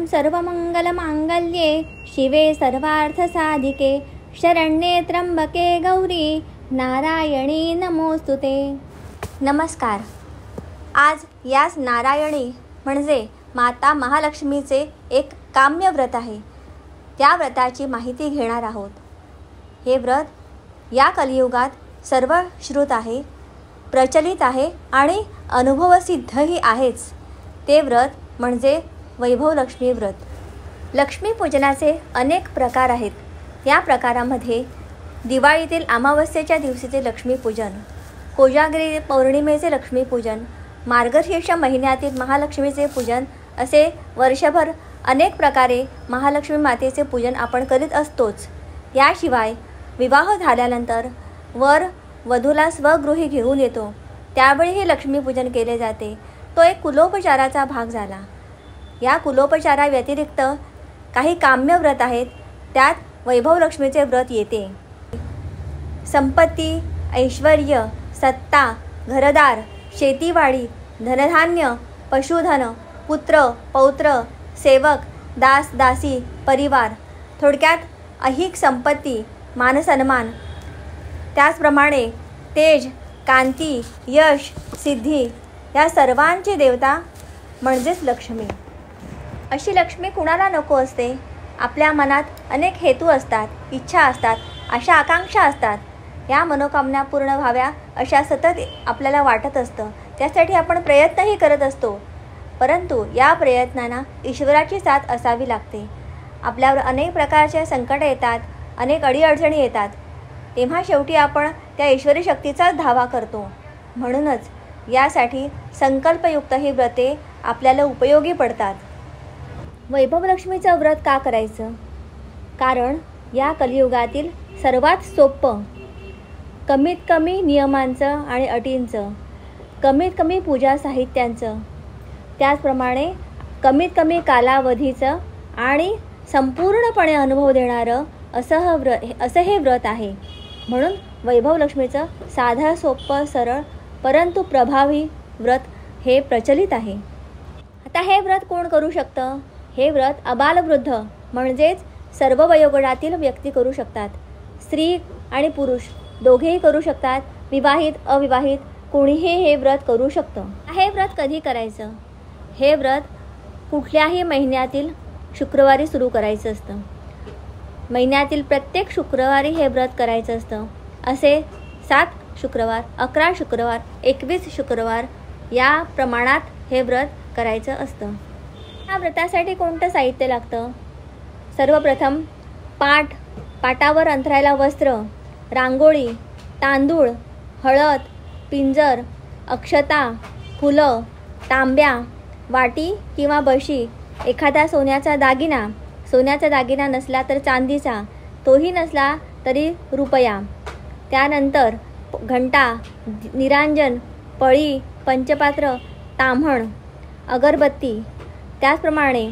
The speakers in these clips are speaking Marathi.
सर्वमंगलमांगल्ये शिवे सर्वार्थसाधिके शरण्ये त्र्यंबके गौरी नारायणी नमोस्तुते। नमस्कार। आज याच नारायणी म्हणजे माता महालक्ष्मीचे एक काम्य व्रत आहे। त्या व्रताची माहिती घेणार आहोत। हे व्रत या कलियुगात सर्वश्रुत आहे, प्रचलित आहे आणि अनुभवसिद्धही आहेच। ते व्रत म्हणजे वैभवलक्ष्मी व्रत। लक्ष्मीपूजनाचे अनेक प्रकार आहेत। या प्रकारामध्ये दिवाळीतील अमावस्येच्या दिवशीचे लक्ष्मीपूजन, कोजागिरी पौर्णिमेचे लक्ष्मीपूजन, मार्गशीर्ष महिन्यातील महालक्ष्मीचे पूजन असे वर्षभर अनेक प्रकारे महालक्ष्मी मातेचे पूजन आपण करीत असतोच। याशिवाय विवाह झाल्यानंतर वर वधूला स्वगृही घेऊन येतो, त्यावेळीही लक्ष्मीपूजन केले जाते। तो एक कुलोपचाराचा भाग झाला। या कुलोपचारा व्यतिरिक्त काही काम्य व्रत आहेत, त्यात वैभवलक्ष्मीचे व्रत येते। संपत्ती, ऐश्वर्य, सत्ता, घरदार, शेतीवाडी, धनधान्य, पशुधन, पुत्र, पौत्र, सेवक, दास दासी, परिवार, थोडक्यात ऐहिक संपत्ती, मानसन्मान, त्याचप्रमाणे तेज, कांती, यश, सिद्धी या सर्वांची देवता म्हणजेच लक्ष्मी। अशी लक्ष्मी कुणाला नको असते? आपल्या मनात अनेक हेतू असतात, इच्छा असतात, आशा आकांक्षा असतात। या मनोकामना पूर्ण व्हाव्या अशा सतत आपल्याला वाटत असतं। त्यासाठी आपण प्रयत्नही करत असतो, परंतु या प्रयत्नांना ईश्वराची साथ असावी लागते। आपल्यावर अनेक प्रकारचे संकट येतात, अनेक अडीअडचणी येतात, तेव्हा शेवटी आपण त्या ईश्वरी शक्तीचाच धावा करतो। म्हणूनच यासाठी संकल्पयुक्त ही व्रते आपल्याला उपयोगी पडतात। वैभवलक्ष्मीचं व्रत का करायचं? कारण या कलियुगातील सर्वात सोपं, कमीत कमी नियमांचं आणि अटींचं, कमीत कमी पूजा साहित्यांचं, त्याचप्रमाणे कमीत कमी कालावधीचं आणि संपूर्णपणे अनुभव देणारं असं हे व्रत आहे। म्हणून वैभवलक्ष्मीचं साधं, सोपं, सरळ परंतु प्रभावी व्रत हे प्रचलित आहे। आता हे व्रत कोण करू शकतं? हे व्रत अबालवृद्ध म्हणजेच सर्व वयोगटातील व्यक्ती करू शकतात। स्त्री आणि पुरुष दोघेही करू शकतात। विवाहित, अविवाहित कोणीही हे व्रत करू शकतं। हे व्रत कधी करायचं? हे व्रत कुठल्याही महिन्यातील शुक्रवारी सुरू करायचं असतं। महिन्यातील प्रत्येक शुक्रवारी हे व्रत करायचं असतं। असे 7 शुक्रवार, 11 शुक्रवार, 21 शुक्रवार या प्रमाणात हे व्रत करायचं असतं। या व्रतासाठी कोणतं साहित्य लागतं? सर्वप्रथम पाटावर अंथरायला वस्त्र, रांगोळी, तांदूळ, हळद, पिंजर, अक्षता, फुलं, तांब्या, वाटी किंवा बशी, एखादा सोन्याचा दागिना नसला तर चांदीचा, तोही नसला तरी रुपया, त्यानंतर घंटा, निरांजन, पळी, पंचपात्र, ताम्हण, अगरबत्ती, त्याचप्रमाणे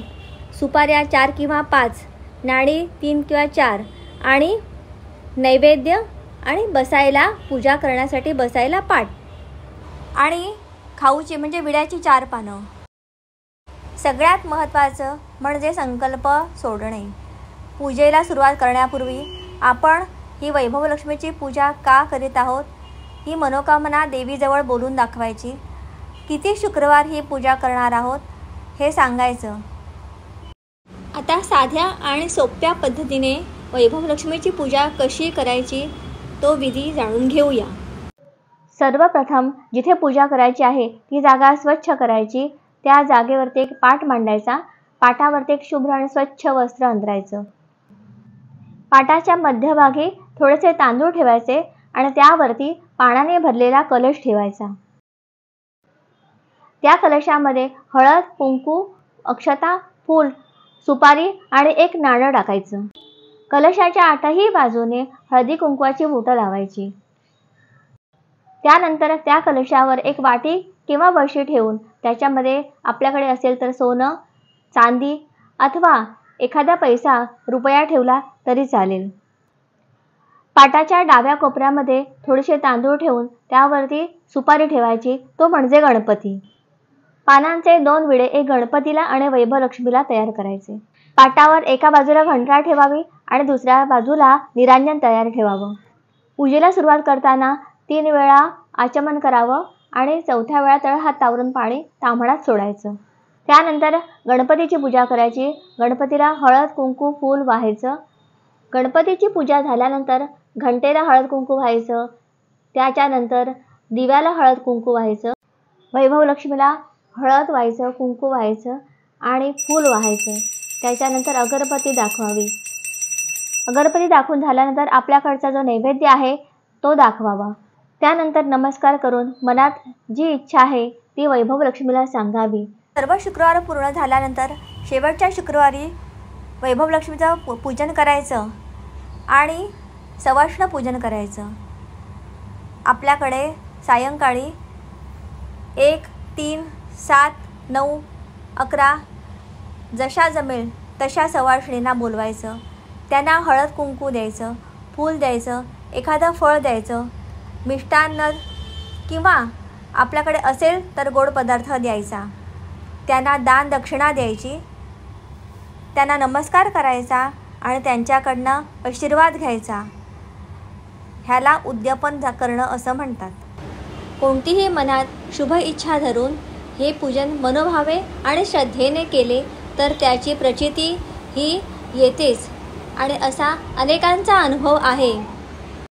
सुपाऱ्या 4 किंवा 5, नाणी 3 किंवा 4 आणि नैवेद्य आणि बसायला, पूजा करण्यासाठी बसायला पाट आणि खाऊची म्हणजे विड्याची 4 पानं। सगळ्यात महत्त्वाचं म्हणजे संकल्प सोडणे। पूजेला सुरुवात करण्यापूर्वी आपण ही वैभवलक्ष्मीची पूजा का करीत आहोत ही मनोकामना देवीजवळ बोलून दाखवायची। किती शुक्रवार ही पूजा करणार आहोत हे सांगायचं। आता साध्या आणि सोप्या पद्धतीने वैभवलक्ष्मीची पूजा कशी करायची तो विधी जाणून घेऊया। सर्वप्रथम जिथे पूजा करायची आहे ती जागा स्वच्छ करायची। त्या जागेवरती एक पाट मांडायचा। पाटावरती एक शुभ्र आणि स्वच्छ वस्त्र अंथरायचं। पाटाच्या मध्यभागी थोडेसे तांदूळ ठेवायचे आणि त्यावरती पाण्याने भरलेला कलश ठेवायचा। त्या कलशामध्ये हळद, कुंकू, अक्षता, फूल, सुपारी आणि एक नाणं टाकायचं। कलशाच्या 8ही बाजूने हळदी कुंकवाची बोटं लावायची। त्यानंतर त्या कलशावर एक वाटी किंवा बशी ठेवून त्याच्यामध्ये आपल्याकडे असेल तर सोनं, चांदी अथवा एखादा पैसा, रुपया ठेवला तरी चालेल। पाटाच्या डाव्या कोपऱ्यामध्ये थोडेसे तांदूळ ठेवून त्यावरती सुपारी ठेवायची, तो म्हणजे गणपती। पानांचे 2 विडे एक गणपतीला आणि वैभवलक्ष्मीला तयार करायचे. पाटावर एका बाजूला घंटाळ ठेवावी आणि दुसऱ्या बाजूला निरांजन तयार ठेवावं. पूजेला सुरुवात करताना 3 वेळा आचमन करावं आणि 4थ्या वेळा तळहात तावरून पाणी ताम्हणात सोडायचं. त्यानंतर गणपतीची पूजा करायची. गणपतीला हळद कुंकू फूल वाहायचं. गणपतीची पूजा झाल्यानंतर घंटेला हळद कुंकू व्हायचं. त्याच्यानंतर दिव्याला हळद कुंकू व्हायचं. वैभवलक्ष्मीला हळद व्हायचं, कुंकू व्हायचं आणि फूल व्हायचं. त्याच्यानंतर अगरबत्ती दाखवावी. अगरबत्ती दाखवून झाल्यानंतर आपल्याकडचा जो नैवेद्य आहे तो दाखवावा. त्यानंतर नमस्कार करून मनात जी इच्छा आहे ती वैभवलक्ष्मीला सांगावी. सर्व शुक्रवार पूर्ण झाल्यानंतर शेवटच्या शुक्रवारी वैभवलक्ष्मीचं पूजन करायचं आणि सवाष्ण पूजन करायचं. आपल्याकडे सायंकाळी 1, 3, 7, 9, 11 जशा जमेल तशा सवाष्णींना बोलवायचं. त्यांना हळद कुंकू द्यायचं, फूल द्यायचं, एखादं फळ द्यायचं, मिष्टान्न किंवा आपल्याकडे असेल तर गोड पदार्थ द्यायचा. त्यांना दान दक्षिणा द्यायची. त्यांना नमस्कार करायचा आणि त्यांच्याकडनं आशीर्वाद घ्यायचा. ह्याला उद्यापन करणं असं म्हणतात. कोणतीही मनात शुभ इच्छा धरून हे पूजन मनोभावे आणि श्रद्धेने केले तर त्याची प्रचिती ही येतेच आणि असा अनेकांचा अनुभव आहे.